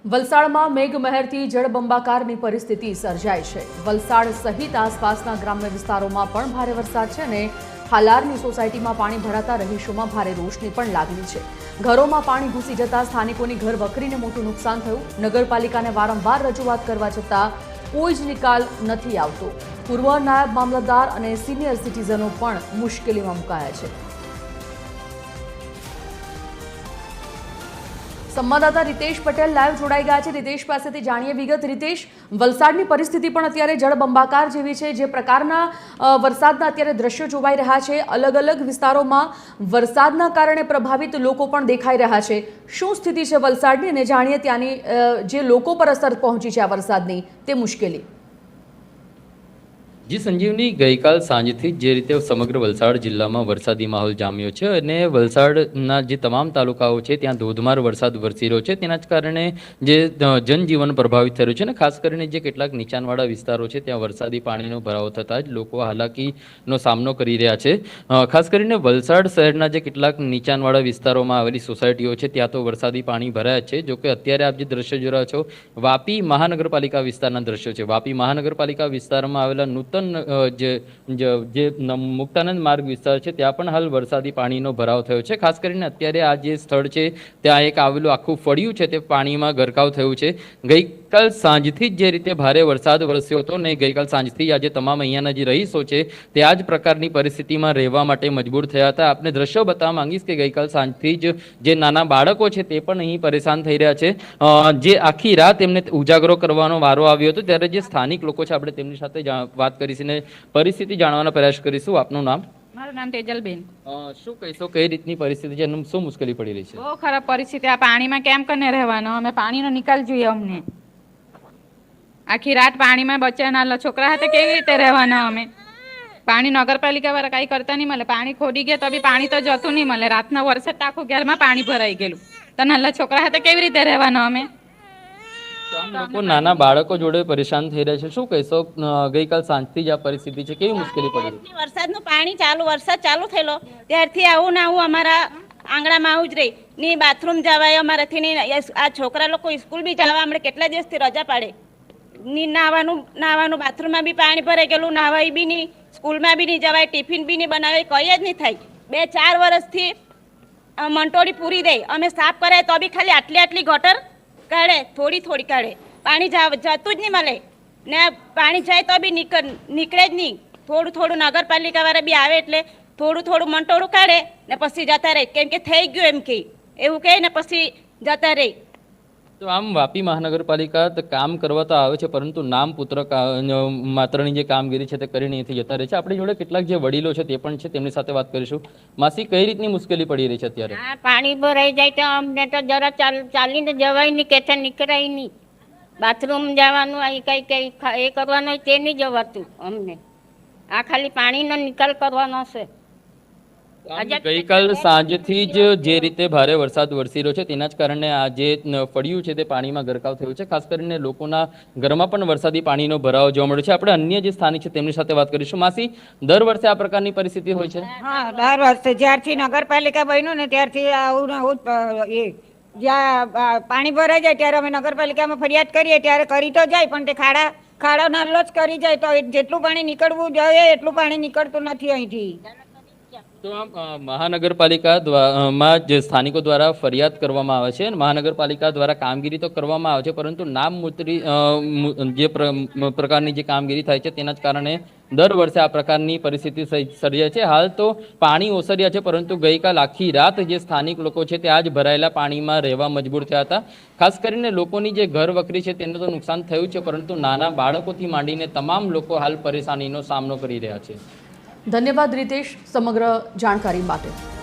વલસાડમાં મેઘમહેરથી જળબંબાકારની પરિસ્થિતિ સર્જાઈ છે। વલસાડ સહિત આસપાસના ગ્રામ્ય વિસ્તારોમાં પણ ભારે વરસાદ છે અને હાલારની સોસાયટીમાં પાણી ભરાતા રહીશોમાં ભારે રોષની પણ લાગણી છે। ઘરોમાં પાણી ઘૂસી જતા સ્થાનિકોની ઘર વકરીને મોટું નુકસાન થયું। નગરપાલિકાને વારંવાર રજૂઆત કરવા છતાં કોઈ જ નિકાલ નથી આવતો। પૂર્વ નાયબ મામલતદાર અને સિનિયર સિટીઝનો પણ મુશ્કેલીમાં મુકાયા છે। સંવાદદાતા રીતેશ પટેલ લાઈવ જોડાઈ ગયા છે। રીતેશ પાસેથી જાણીએ વિગત। રીતેશ, વલસાડની પરિસ્થિતિ પણ અત્યારે જળબંબાકાર જેવી છે। જે પ્રકારના વરસાદના અત્યારે દ્રશ્યો જોવાઈ રહ્યા છે, અલગ અલગ વિસ્તારોમાં વરસાદના કારણે પ્રભાવિત લોકો પણ દેખાઈ રહ્યા છે। શું સ્થિતિ છે વલસાડની, અને જાણીએ ત્યાંની જે લોકો પર અસર પહોંચી છે આ વરસાદની તે મુશ્કેલી। જી સંજીવની, ગઈકાલ સાંજથી જે રીતે સમગ્ર વલસાડ જિલ્લામાં વરસાદી માહોલ જામ્યો છે અને વલસાડના જે તમામ તાલુકાઓ છે ત્યાં ધોધમાર વરસાદ વરસી રહ્યો છે। તેના જ કારણે જે જનજીવન પ્રભાવિત થયું છે અને ખાસ કરીને જે કેટલાક નીચાણવાળા વિસ્તારો છે ત્યાં વરસાદી પાણીનો ભરાવો થતાં જ લોકો હાલાકીનો સામનો કરી રહ્યા છે। ખાસ કરીને વલસાડ શહેરના જે કેટલાક નીચાણવાળા વિસ્તારોમાં આવેલી સોસાયટીઓ છે ત્યાં તો વરસાદી પાણી ભરાયા છે। જોકે અત્યારે આપ જે દ્રશ્ય જોઈ રહ્યા છો, વાપી મહાનગરપાલિકા વિસ્તારના દ્રશ્યો છે। વાપી મહાનગરપાલિકા વિસ્તારમાં આવેલા નૂતન જે મુક્તાનંદ માર્ગ વિસ્તાર છે ત્યાં પણ હાલ વરસાદી પાણીનો ભરાવ થયો છે। ખાસ કરીને અત્યારે આ જે સ્થળ છે ત્યાં એક આવેલું આખું ફળિયું છે તે પાણીમાં ગરકાવ થયું છે। ગઈકાલ સાંજથી જ જે રીતે ભારે વરસાદ વરસ્યો હતો ને ગઈકાલ સાંજથી આજે તમામ અહીંયાના જે રહીશો છે તે આ જ પ્રકારની પરિસ્થિતિમાં રહેવા માટે મજબૂર થયા હતા। આપને દ્રશ્યો બતાવવા માંગીશ કે ગઈકાલ સાંજથી જ જે નાના બાળકો છે તે પણ અહીં પરેશાન થઈ રહ્યા છે। જે આખી રાત એમને ઉજાગરો કરવાનો વારો આવ્યો હતો ત્યારે જે સ્થાનિક લોકો છે આપણે તેમની સાથે વાત કરીશું ને પરિસ્થિતિ જાણવાનો પ્રયાસ કરીશું। આપનું નામ? મારું નામ તેજલબેન। શું કહીશો, કઈ રીતની પરિસ્થિતિ છે, શું મુશ્કેલી પડી રહી છે? બહુ ખરાબ પરિસ્થિતિ। આ પાણીમાં કેમ કરીને રહેવાનો? અમે પાણીનો નિકાલ જોઈએ અમને। આખી રાત પાણીમાં બચ્ચા નાના છોકરા સાથે કેવી રીતે રહેવાના અમે? પાણી નગરપાલિકા વાળા કઈ કરતા નહીં મળે। પાણી ખોદી ગયા તો બી પાણી તો જતું નહીં મળે। રાતના વરસાદ તો આખું ઘરમાં પાણી ભરાઈ ગયેલું, તો નાના છોકરા સાથે કેવી રીતે રહેવાના અમે? લોકો નાના બાળકો જોડે પરેશાન થઈ રહ્યા છે। શું કહેશો, ગઈકાલ સાંજથી જ આ પરિસ્થિતિ છે, કેવી મુશ્કેલી પડી? વરસાદનું પાણી વરસાદ ચાલુ થયેલો ત્યારથી આવું ને આવું અમારા આંગણામાં આવું જ રહી ની બાથરૂમ જવાય અમારાથી ની। આ છોકરા લોકો સ્કૂલ બી જવા હમણાં કેટલા દિવસથી રજા પાડે ની। નાવાનું બાથરૂમમાં બી પાણી ભરાઈ ગયેલું, નાવાય બી નહીં, સ્કૂલમાં બી નહીં જવાય, ટિફિન બી નહીં બનાવાય, કંઈ જ નહીં થાય। 2-4 વર્ષથી મંટોળી પૂરી દે, અમે સાફ કરાય તો બી ખાલી આટલી ગટર કાઢે, થોડી કાઢે, પાણી જતું જ નહીં મળે ને પાણી જાય તો બી નીકળે જ નહીં। થોડું નગરપાલિકા વાળા બી આવે એટલે થોડું મંટોળું કાઢે ને પછી જતા રહે, કેમ કે થઈ ગયું એમ કે એવું કહે ને પછી જતા રહે। તો આમ વાપી મહાનગરપાલિકા કામ કરવા તો આવે છે, પરંતુ નામ પુત્ર માત્રની જે કામગીરી છે તે કરી નથી જતા રહે છે। આપણી જોડે કેટલાક જે વડીલો છે તે પણ છે, તેમની સાથે વાત કરીશું। માસી, કઈ રીતની મુશ્કેલી પડી રહી છે અત્યારે? પાણી ભરાઈ જાય તો અમને તો જરા ચાલીને જવાય નહીં, કે નીકળાય નહીં। બાથરૂમ જવાનું કઈ એ કરવાનું તે નહીં જવાતું અમને। આ ખાલી પાણીનો નિકાલ કરવાનો છે। ગઈકાલ સાંજથી જ જે રીતે ભારે વરસાદ વરસી રહ્યો છે તેના જ કારણે આ જે ફળિયું છે તે પાણીમાં ગરકાવ થયું છે। ખાસ કરીને લોકોના ઘરમાં પણ વરસાદી પાણીનો ભરાવો જોવા મળ્યો છે। આપણે અન્ય જે સ્થાનિક છે તેમની સાથે વાત કરીશું। માસી, દર વર્ષે આ પ્રકારની પરિસ્થિતિ હોય છે? હા, દર વર્ષે જ્યારથી નગરપાલિકા બન્યું ને ત્યારથી આવું એ જ્યાં પાણી ભરાઈ જાય ત્યારે અમે નગરપાલિકામાં ફરિયાદ કરીએ ત્યારે કરી તો જાય, પણ તે ખાડો નાલો જ કરી જાય તો જેટલું પાણી નીકળવું જોઈએ એટલું પાણી નીકળતું નથી અહીંથી। તો મહાનગરપાલિકામાં જે સ્થાનિકો દ્વારા ફરિયાદ કરવામાં આવે છે, મહાનગરપાલિકા દ્વારા કામગીરી તો કરવામાં આવે છે, પરંતુ નામમૂતરી જે પ્રકારની જે કામગીરી થાય છે તેના જ કારણે દર વર્ષે આ પ્રકારની પરિસ્થિતિ સર્જાય છે। હાલ તો પાણી ઓસર્યા છે, પરંતુ ગઈકાલ આખી રાત જે સ્થાનિક લોકો છે તે આજ ભરાયેલા પાણીમાં રહેવા મજબૂર થયા હતા। ખાસ કરીને લોકોની જે ઘર વકરી છે તેને તો નુકસાન થયું છે, પરંતુ નાના બાળકોથી માંડીને તમામ લોકો હાલ પરેશાનીનો સામનો કરી રહ્યા છે। ધન્યવાદ રીતેશ સમગ્ર જાણકારી માટે।